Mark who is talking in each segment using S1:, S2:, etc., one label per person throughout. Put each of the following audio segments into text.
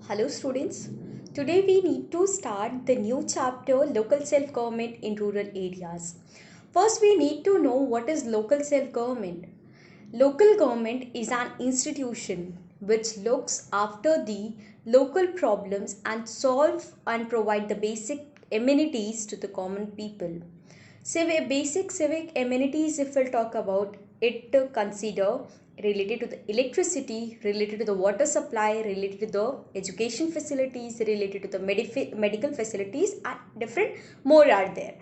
S1: Hello students. Today we need to start the new chapter local self-government in rural areas. First we need to know what is local self-government. Local government is an institution which looks after the local problems and solve and provide the basic amenities to the common people. Basic civic amenities, if we'll talk about it, to consider related to the electricity, related to the water supply, related to the education facilities, related to the medical facilities, and different more are there.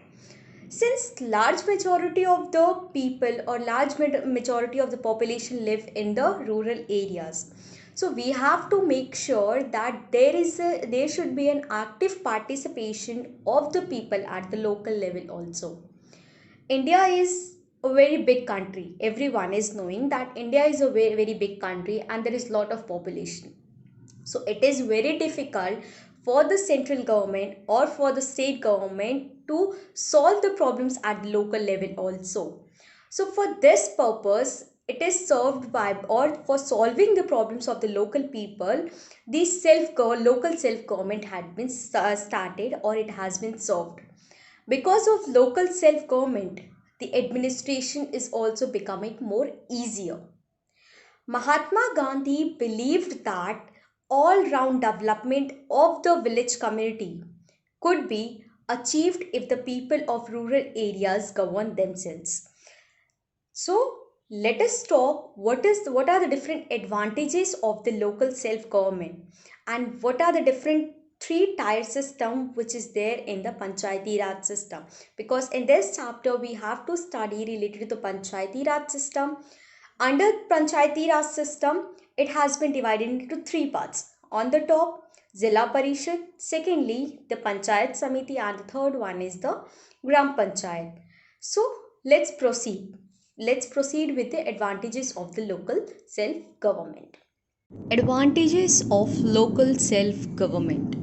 S1: Since large majority of the people or large majority of the population live in the rural areas, so we have to make sure that there should be an active participation of the people at the local level also. India is a very big country. Everyone is knowing that India is a very, very big country and there is a lot of population. So it is very difficult for the central government or for the state government to solve the problems at the local level also. So for this purpose, it is served by, or for solving the problems of the local people, the local self government had been started, or it has been solved. Because of local self government, the administration is also becoming more easier. Mahatma Gandhi believed that all round development of the village community could be achieved if the people of rural areas govern themselves. So let us talk what are the different advantages of the local self government and what are the different three tier system which is there in the Panchayati Raj system, because in this chapter we have to study related to the Panchayati Raj system. Under Panchayati Raj system, it has been divided into three parts. On the top, Zilla Parishad, secondly the Panchayat Samiti, and the third one is the Gram Panchayat. So let's proceed. Let's proceed with the advantages of the local self-government. Advantages of local self-government.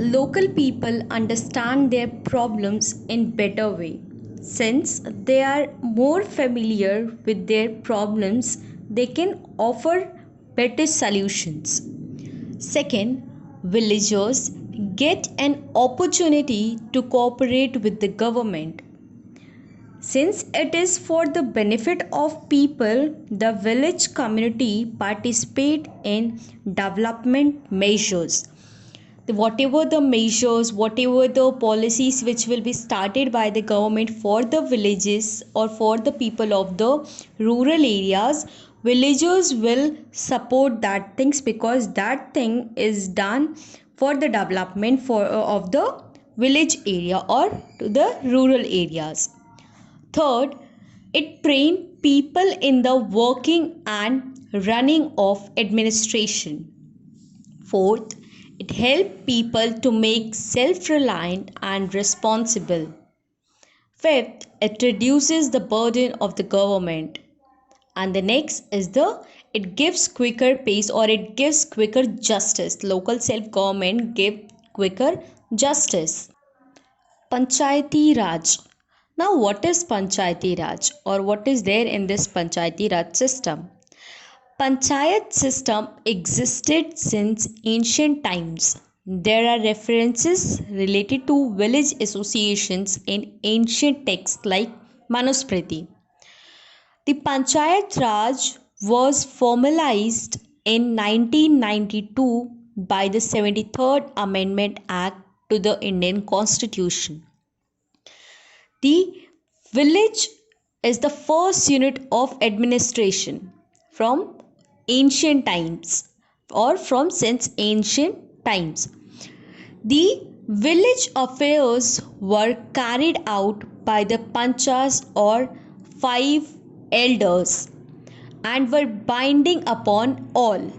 S1: Local people understand their problems in better way. Since they are more familiar with their problems, they can offer better solutions. Second, villagers get an opportunity to cooperate with the government. Since it is for the benefit of people, the village community participate in development measures. Whatever the measures, whatever the policies which will be started by the government for the villages or for the people of the rural areas, villagers will support that things, because that thing is done for the development of the village area or to the rural areas. Third, it trained people in the working and running of administration. Fourth, it helped people to make self-reliant and responsible. Fifth, it reduces the burden of the government. And the next is it gives quicker pace, or it gives quicker justice. Local self-government give quicker justice. Panchayati Raj. Now, what is Panchayati Raj, or what is there in this Panchayati Raj system? Panchayat system existed since ancient times. There are references related to village associations in ancient texts like Manusmriti. The Panchayat Raj was formalized in 1992 by the 73rd Amendment Act to the Indian Constitution. The village is the first unit of administration from ancient times, or from since ancient times. The village affairs were carried out by the panchas, or five elders, and were binding upon all.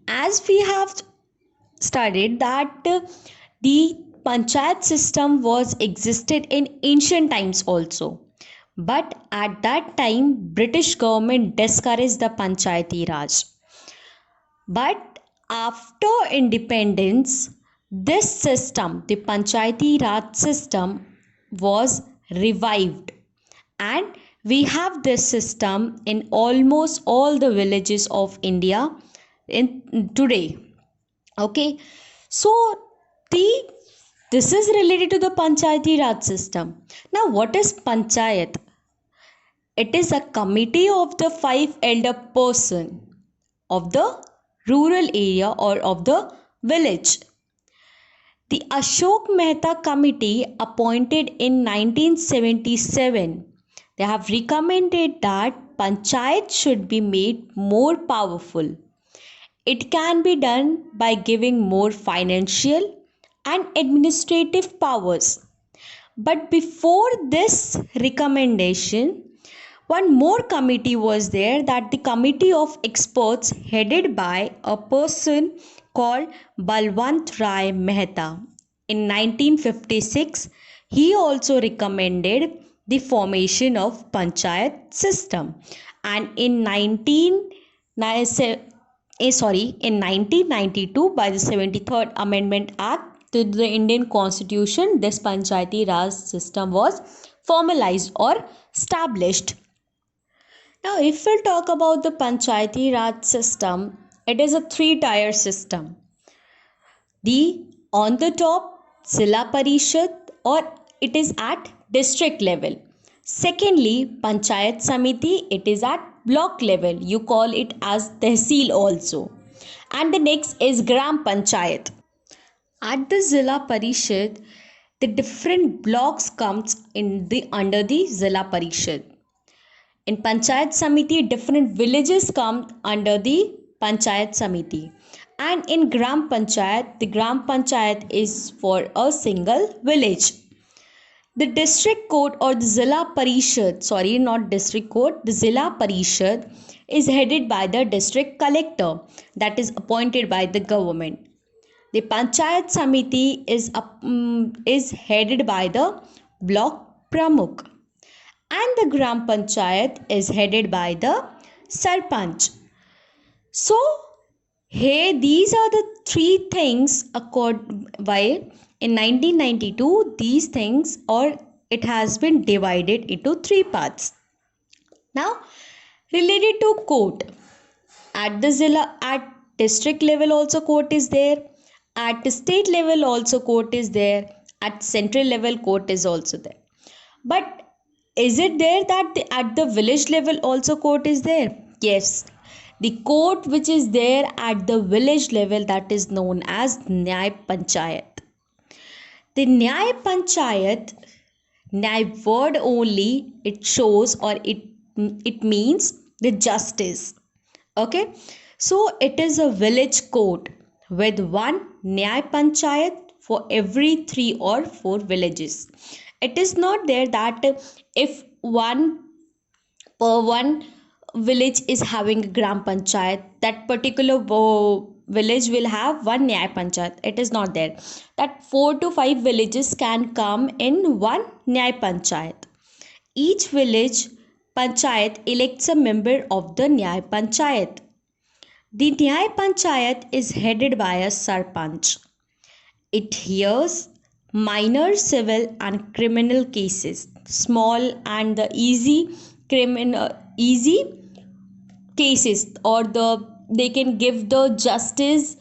S1: As we have studied that the panchayat system was existed in ancient times also, but at that time British government discouraged the Panchayati Raj. But after independence, this system, the Panchayati Raj system, was revived, and we have this system in almost all the villages of India in today. Okay, so the this is related to the Panchayati Raj system. Now, what is Panchayat? It is a committee of the five elder person of the rural area or of the village. The Ashok Mehta Committee, appointed in 1977, they have recommended that Panchayat should be made more powerful. It can be done by giving more financial and administrative powers. But before this recommendation, one more committee was there, that the committee of experts headed by a person called Balwant Rai Mehta. In 1956, he also recommended the formation of panchayat system, and in 1992, by the 73rd Amendment Act to the Indian Constitution, this Panchayati Raj system was formalized or established. Now, if we'll talk about the Panchayati Raj system, it is a three-tier system. The on the top Zilla Parishad, or it is at district level. Secondly, Panchayat Samiti, it is at block level. You call it as Tehsil also. And the next is Gram Panchayat. At the Zilla Parishad, the different blocks comes in the under the Zilla Parishad. In Panchayat Samiti, different villages come under the Panchayat Samiti. And in Gram Panchayat, the Gram Panchayat is for a single village. The district court or the Zilla Parishad, sorry, not district court, the Zilla Parishad is headed by the district collector, that is appointed by the government. The Panchayat Samiti is headed by the block Pramukh, and the Gram Panchayat is headed by the Sarpanch. So, here these are the three things why in 1992 these things, or it has been divided into three parts. Now, related to court, at the Zilla, at district level also court is there, at state level also court is there, at central level court is also there. But is it there that at the village level also court is there? Yes. The court which is there at the village level, that is known as Nyay Panchayat. The Nyay Panchayat, Nyay word only, it shows, or it means the justice. Okay. So it is a village court with one Nyay Panchayat for every 3 or 4 villages. It is not there that if one village is having a gram panchayat, that particular village will have one Nyay Panchayat. It is not there. That 4 to 5 villages can come in one Nyay Panchayat. Each village panchayat elects a member of the Nyay Panchayat. The Nyay Panchayat is headed by a Sarpanch. It hears minor civil and criminal cases, small and the easy cases, or they can give the justice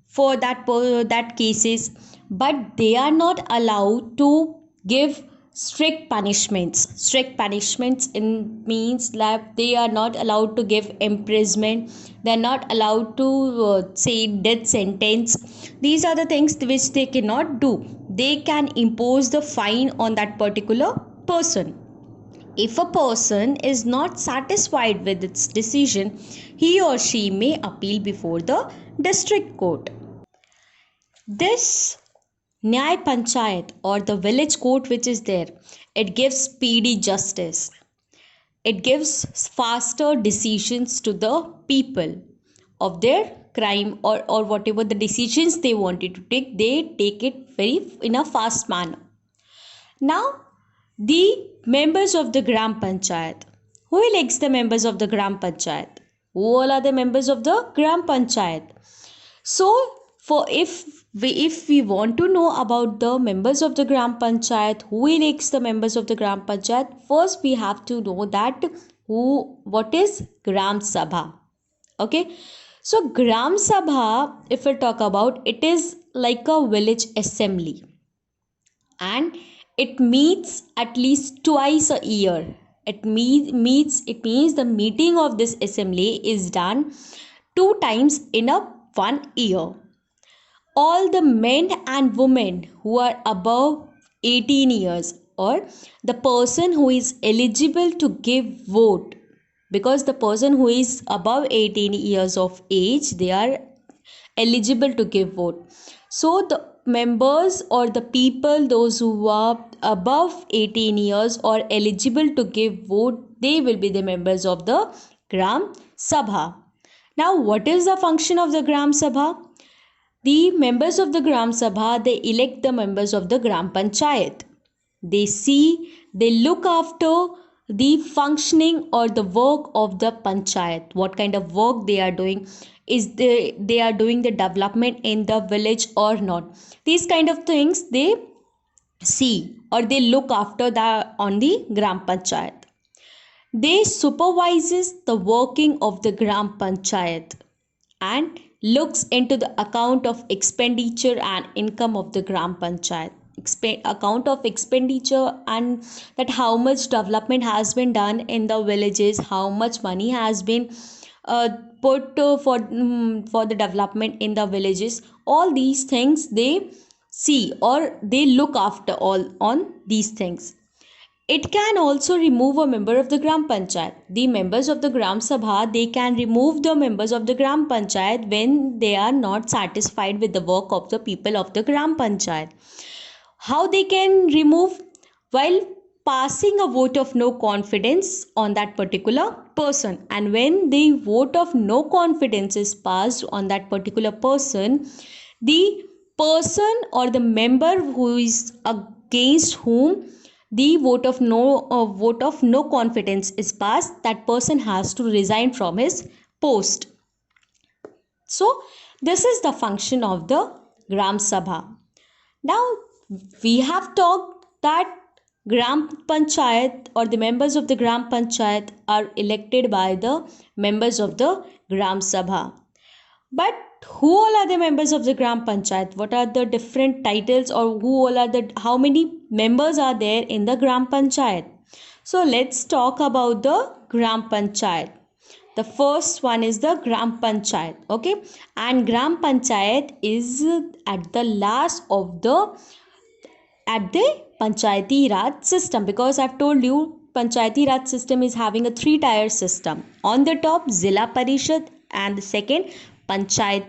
S1: for that cases, but they are not allowed to give strict punishments in means that they are not allowed to give imprisonment, they are not allowed to say death sentence. These are the things which they cannot do. They can impose the fine on that particular person. If a person is not satisfied with its decision, he or she may appeal before the district court. This Nyay Panchayat, or the village court which is there, it gives speedy justice. It gives faster decisions to the people of their crime, or whatever the decisions they wanted to take, they take it very in a fast manner. Now, the members of the Gram Panchayat. Who elects the members of the Gram Panchayat? Who all are the members of the Gram Panchayat? So, if we want to know about the members of the Gram Panchayat, who elects the members of the Gram Panchayat, first we have to know that what is Gram Sabha. Okay. So Gram Sabha, if we talk about, it is like a village assembly, and it meets at least twice a year. It means the meeting of this assembly is done two times in a 1 year. All the men and women who are above 18 years, or the person who is eligible to give vote, because the person who is above 18 years of age, they are eligible to give vote. So the members, or the people, those who are above 18 years or eligible to give vote, they will be the members of the Gram Sabha. Now, what is the function of the Gram Sabha? The members of the Gram Sabha, they elect the members of the Gram Panchayat. They look after the functioning or the work of the panchayat, what kind of work they are doing, is they are doing the development in the village or not. These kind of things they see, or they look after the on the Gram Panchayat. They supervises the working of the Gram Panchayat and looks into the account of expenditure and income of the Gram Panchayat. Account of expenditure, and that how much development has been done in the villages, how much money has been uh, put for the development in the villages. All these things they see, or they look after all on these things. It can also remove a member of the Gram Panchayat. The members of the Gram Sabha, they can remove the members of the Gram Panchayat when they are not satisfied with the work of the people of the Gram Panchayat. How they can remove? While passing a vote of no confidence on that particular person. And when the vote of no confidence is passed on that particular person, the person or the member who is against whom the vote of no confidence is passed, that person has to resign from his post. So this is the function of the Gram Sabha. Now we have talked that Gram Panchayat, or the members of the Gram Panchayat, are elected by the members of the Gram Sabha. But who all are the members of the Gram Panchayat? What are the different titles, or how many members are there in the Gram Panchayat? So let's talk about the Gram Panchayat. The first one is the Gram Panchayat, okay? And Gram Panchayat is at the last of the Panchayati Raj system, because I've told you Panchayati Raj system is having a three-tier system. On the top, Zilla Parishad, and the second Panchayat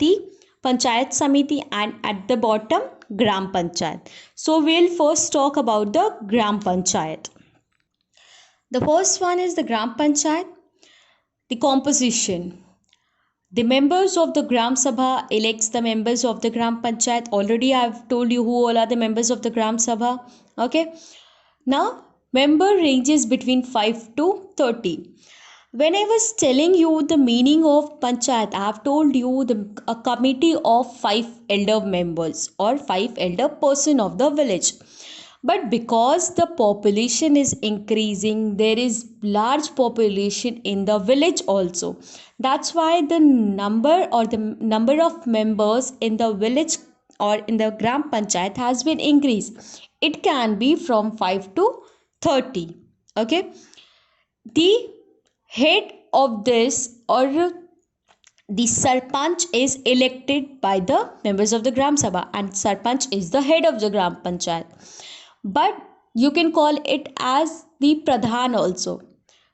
S1: Samiti, and at the bottom Gram Panchayat. So we'll first talk about the Gram Panchayat. The first one is the Gram Panchayat. The composition. The members of the Gram Sabha elects the members of the Gram Panchayat. Already I've told you who all are the members of the Gram Sabha. Okay. Now, member ranges between 5 to 30. When I was telling you the meaning of Panchayat, I have told you a committee of 5 elder members, or 5 elder person of the village. But because the population is increasing, there is large population in the village also. That's why the number of members in the village or in the Gram Panchayat has been increased. It can be from 5 to 30. Okay. The head of this, or the Sarpanch, is elected by the members of the Gram Sabha, and Sarpanch is the head of the Gram Panchayat. But you can call it as the Pradhan also.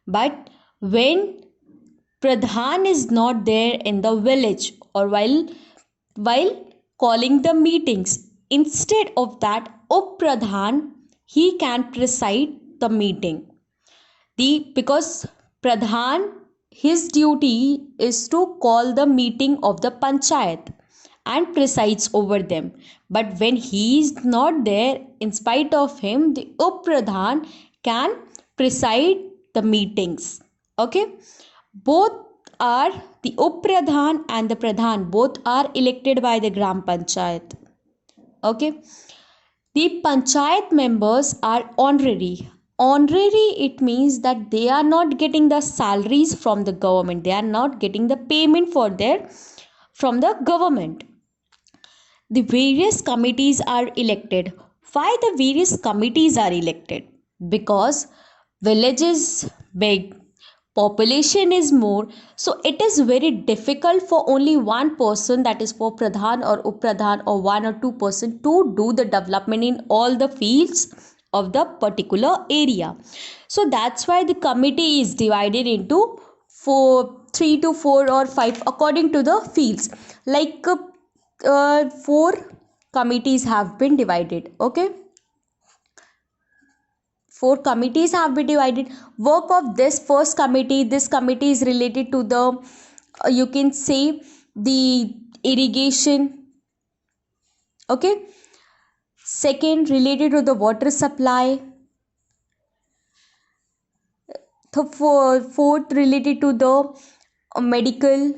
S1: But when Pradhan is not there in the village, or while calling the meetings, instead of that, Up Pradhan, he can preside the meeting. Because Pradhan, his duty is to call the meeting of the Panchayat and presides over them. But when he is not there, in spite of him, the Up-Pradhan can preside the meetings. Okay. Both are, the Up-Pradhan and the Pradhan, both are elected by the Gram Panchayat. Okay. The Panchayat members are honorary. Honorary, it means that they are not getting the salaries from the government, they are not getting the payment for their from the government. The various committees are elected. Why the various committees are elected? Because village is big, population is more, so it is very difficult for only one person, that is for pradhan or upradhan or one or two person, to do the development in all the fields of the particular area. So that's why the committee is divided into 3 to 4 or 5 according to the fields. Like 4 committees have been divided. Okay, 4 committees have been divided. Work of this first committee, this committee is related to the you can say the irrigation. Okay, second related to the water supply, the fourth related to the medical,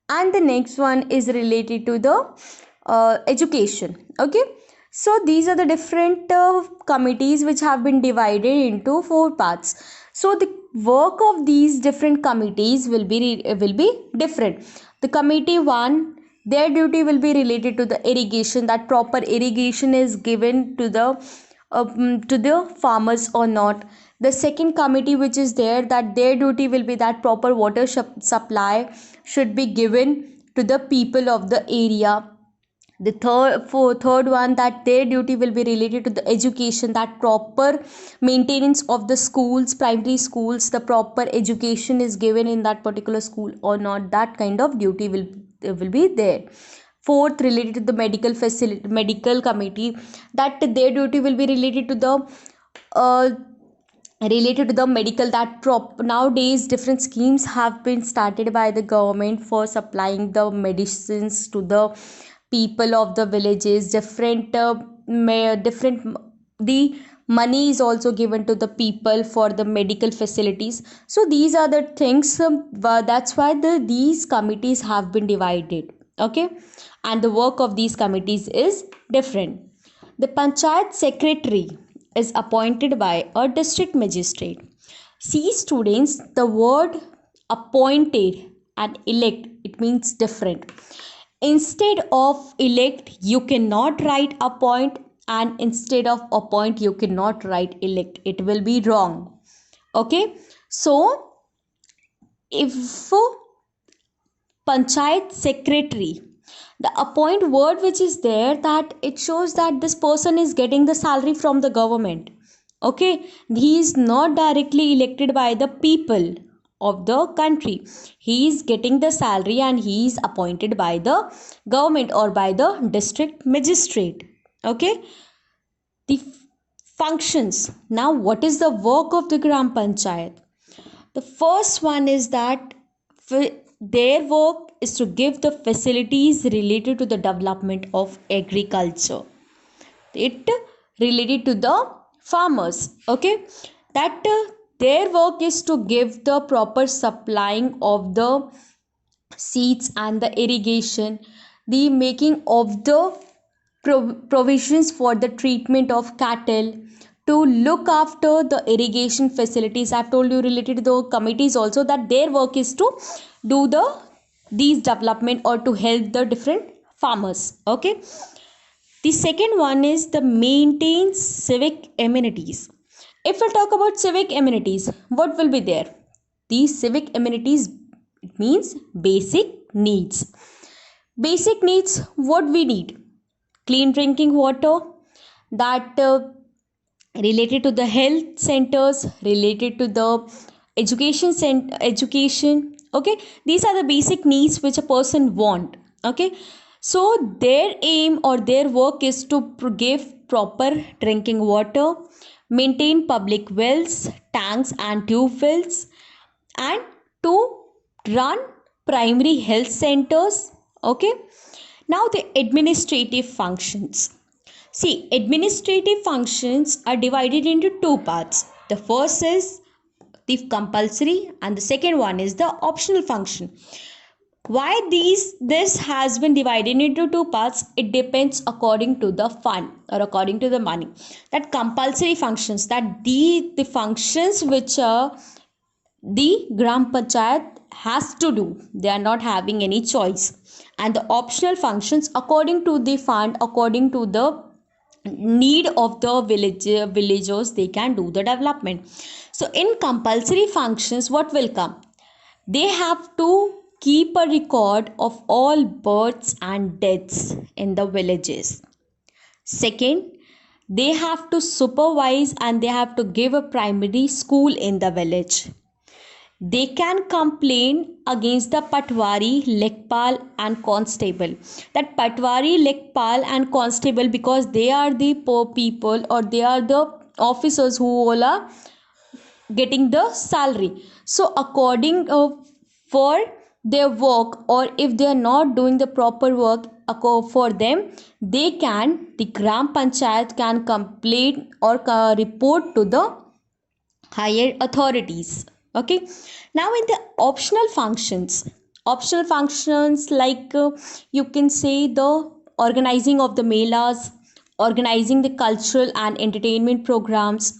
S1: and the next one is related to the education. Okay, so these are the different committees which have been divided into 4 parts. So the work of these different committees will be different. The committee 1, their duty will be related to the irrigation, that proper irrigation is given to the farmers or not. The second committee which is there, that their duty will be that proper water supply should be given to the people of the area. The third one, that their duty will be related to the education, that proper maintenance of the schools, primary schools, the proper education is given in that particular school or not, that kind of duty will be there. Fourth, related to the medical committee, that their duty will be related to the medical, that nowadays different schemes have been started by the government for supplying the medicines to the people of the villages. Different the money is also given to the people for the medical facilities. So these are the things, that's why these committees have been divided. Okay, and the work of these committees is different. The panchayat secretary is appointed by a district magistrate. See students, the word appointed and elect, it means different. Instead of elect, you cannot write appoint, and instead of appoint, you cannot write elect. It will be wrong. Okay, so if panchayat secretary, the appoint word which is there, that it shows that this person is getting the salary from the government. Okay, he is not directly elected by the people of the country, he is getting the salary and he is appointed by the government or by the district magistrate. Okay, the functions. Now what is the work of the gram panchayat? The first one is that their work is to give the facilities related to the development of agriculture. It related to the farmers. Okay, that their work is to give the proper supplying of the seeds and the irrigation, the making of the provisions for the treatment of cattle, to look after the irrigation facilities. I've told you related to the committees also, that their work is to do these development or to help the different farmers. Okay, the second one is the maintain civic amenities. If we talk about civic amenities, what will be there? These civic amenities, it means basic needs. Basic needs, what we need? Clean drinking water, that related to the health centers, related to the education. Okay, these are the basic needs which a person want. Okay, so their aim or their work is to give proper drinking water, maintain public wells, tanks and tube wells, and to run primary health centers. Okay, now the administrative functions. See, administrative functions are divided into 2 parts. The first is the compulsory and the second one is the optional function. Why this has been divided into two parts? It depends according to the fund or according to the money. That compulsory functions, that the functions which the gram panchayat has to do, they are not having any choice. And the optional functions, according to the fund, according to the need of the villagers, they can do the development. So in compulsory functions, what will come? They have to keep a record of all births and deaths in the villages. Second, they have to supervise and they have to give a primary school in the village. They can complain against the Patwari, Lekpal and Constable. That Patwari, Lekpal and Constable, because they are the poor people or they are the officers who all are getting the salary. So according for their work, or if they are not doing the proper work for them, the gram panchayat can complain or report to the higher authorities. Okay, now in the optional functions like you can say the organizing of the melas, organizing the cultural and entertainment programs,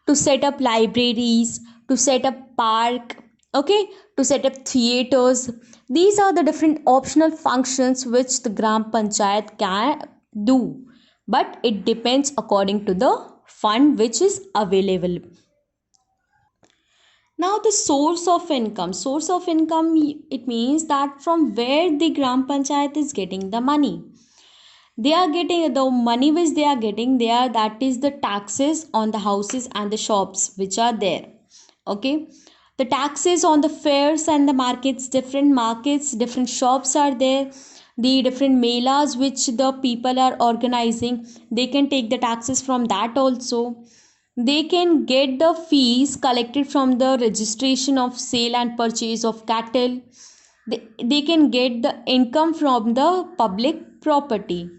S1: to set up libraries, to set up park, okay, to set up theaters. These are the different optional functions which the gram panchayat can do, but it depends according to the fund which is available. Now the source of income, it means that from where the gram panchayat is getting the money. They are getting the money which they are getting there, that is the taxes on the houses and the shops which are there. Okay, the taxes on the fairs and the markets, different shops are there. The different melas which the people are organizing, they can take the taxes from that also. They can get the fees collected from the registration of sale and purchase of cattle. They can get the income from the public property.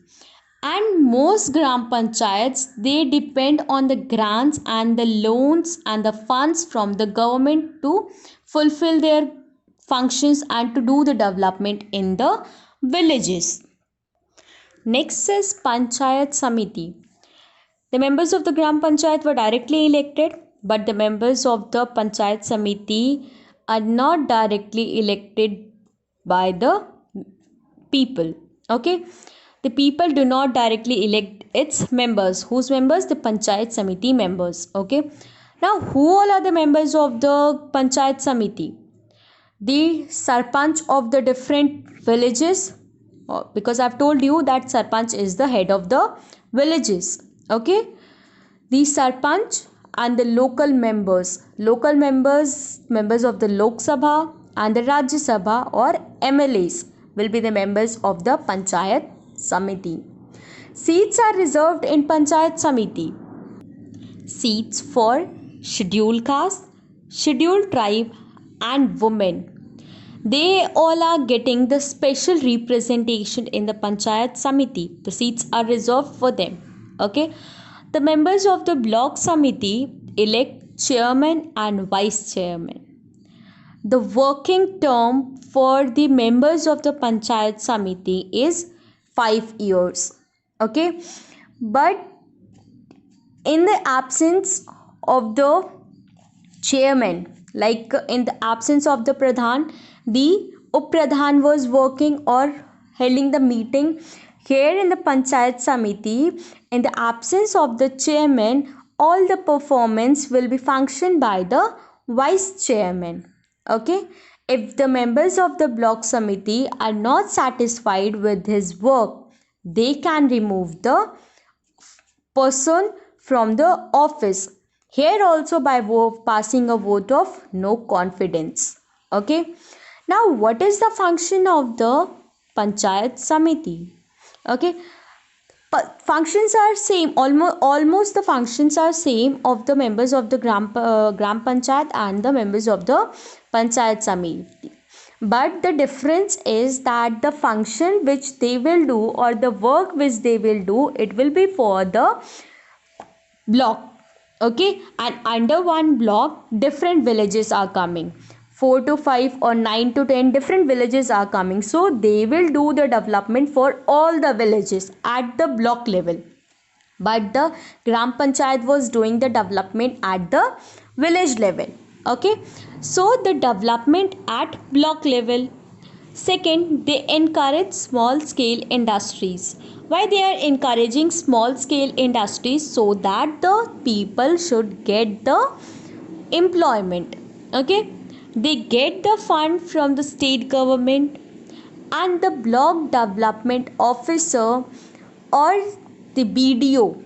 S1: And most gram panchayats, they depend on the grants and the loans and the funds from the government to fulfill their functions and to do the development in the villages. Next is Panchayat Samiti. The members of the Gram Panchayat were directly elected, but the members of the Panchayat Samiti are not directly elected by the people. Okay, the people do not directly elect its members. Whose members? The Panchayat Samiti members. Okay, now who all are the members of the Panchayat Samiti? The Sarpanch of the different villages, because I've told you that Sarpanch is the head of the villages. Okay, the Sarpanch and the members of the Lok Sabha and the Rajya Sabha or MLAs will be the members of the Panchayat Samiti. Seats are reserved in Panchayat Samiti. Seats for scheduled caste, scheduled tribe and women. They all are getting the special representation in the Panchayat Samiti. The seats are reserved for them. Okay. The members of the block Samiti elect chairman and vice chairman. The working term for the members of the Panchayat Samiti is 5 years. Okay. But in the absence of the chairman, like in the absence of the Pradhan, the Up-Pradhan was working or holding the meeting here in the Panchayat Samiti. In the absence of the chairman, all the performance will be functioned by the vice chairman. Okay, if the members of the block Samiti are not satisfied with his work, they can remove the person from the office, here also by passing a vote of no confidence. Okay, now what is the function of the Panchayat Samiti? Okay, functions are same, almost the functions are same of the members of the gram panchayat and the members of the Panchayat Samiti, but the difference is that the function which they will do or the work which they will do, it will be for the block. Okay, and under one block different villages are coming. 4 to 5 or 9 to 10 different villages are coming, so they will do the development for all the villages at the block level, but the gram panchayat was doing the development at the village level. Okay, so the development at block level. Second, they encourage small scale industries. Why they are encouraging small scale industries? So that the people should get the employment. Okay, they get the fund from the state government, and the block development officer or the BDO,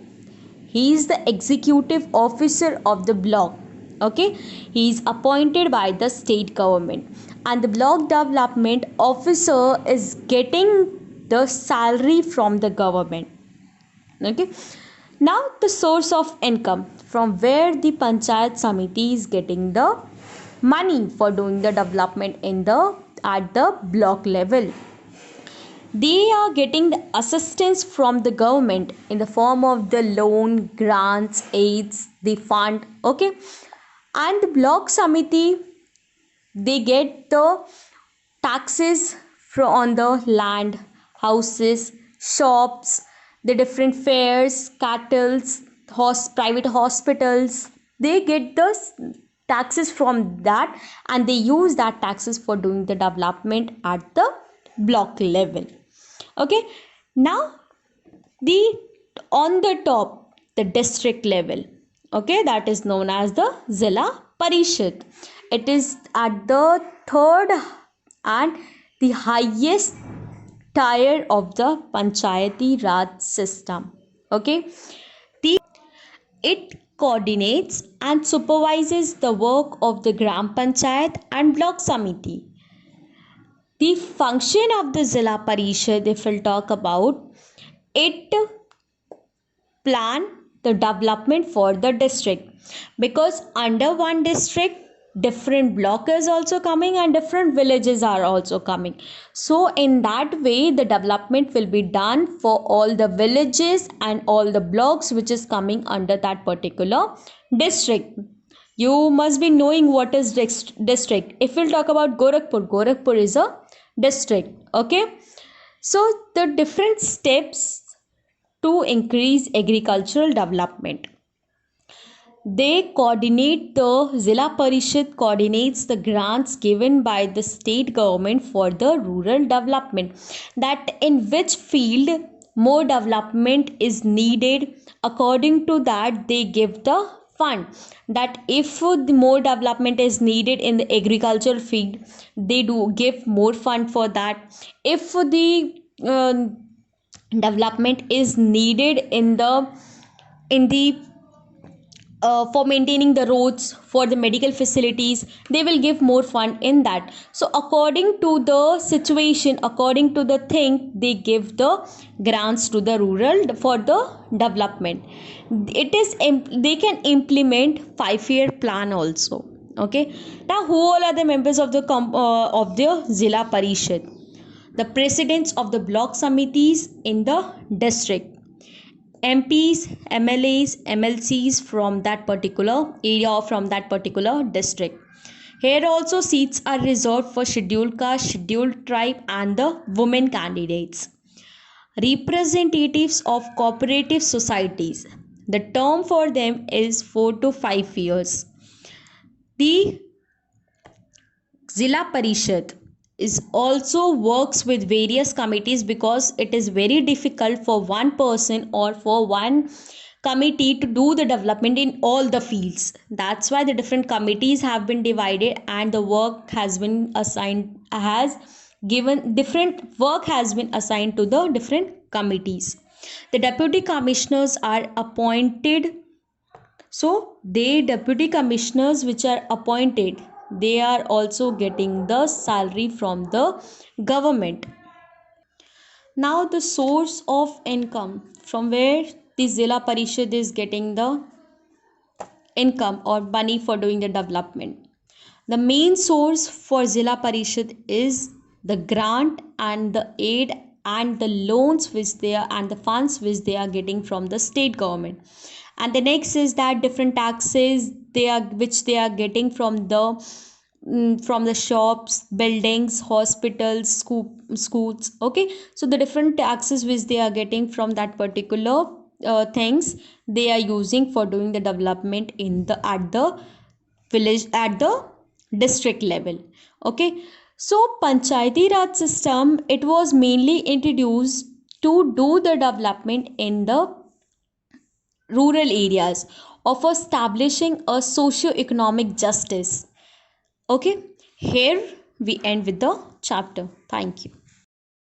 S1: he is the executive officer of the block. Okay, he is appointed by the state government, and the block development officer is getting the salary from the government. Okay, now the source of income, from where the panchayat samiti is getting the money for doing the development in the at the block level. They are getting the assistance from the government in the form of the loan, grants, aids, the fund. Okay, and the block samiti, they get the taxes on the land, houses, shops, the different fairs, cattle, private hospitals. They get the taxes from that, and they use that taxes for doing the development at the block level. Okay, now the on the top, the district level. Okay, that is known as the Zilla Parishad. It is at the third and the highest tier of the Panchayati Raj system. Okay, it coordinates and supervises the work of the Gram Panchayat and Block Samiti. The function of the Zilla Parishad, if we'll talk about, it plan the development for the district, because under one district different block is also coming and different villages are also coming. So in that way the development will be done for all the villages and all the blocks which is coming under that particular district. You must be knowing what is district. If we'll talk about Gorakhpur is a district. Okay, so the different steps to increase agricultural development. They coordinate, the Zilla Parishad coordinates the grants given by the state government for the rural development, that in which field more development is needed. According to that, they give the fund, that if the more development is needed in the agricultural field, they do give more fund for that. If the development is needed in the for maintaining the roads, for the medical facilities, they will give more fund in that. So according to the situation, according to the thing, they give the grants to the rural for the development. It is they can implement 5-year plan also. Okay, now who all are the members of the Zilla Parishad? The presidents of the block samitis in the district, MPs, MLAs, MLCs from that particular area or from that particular district. Here also seats are reserved for scheduled caste, scheduled tribe and the women candidates. Representatives of cooperative societies. The term for them is 4 to 5 years. The Zilla Parishad is also works with various committees, because it is very difficult for one person or for one committee to do the development in all the fields. That's why the different committees have been divided and the work has been assigned, different work has been assigned to the different committees. The deputy commissioners are appointed. So they deputy commissioners which are appointed, they are also getting the salary from the government. Now the source of income, from where the Zilla Parishad is getting the income or money for doing the development. The main source for Zilla Parishad is the grant and the aid and the loans which they are, and the funds which they are getting from the state government. And the next is that different taxes which they are getting from the from the shops, buildings, hospitals, schools. Okay, so the different taxes which they are getting from that particular things they are using for doing the development in the at the village, at the district level. Okay, so panchayati raj system, it was mainly introduced to do the development in the rural areas of establishing a socio-economic justice. Okay, here we end with the chapter. Thank you.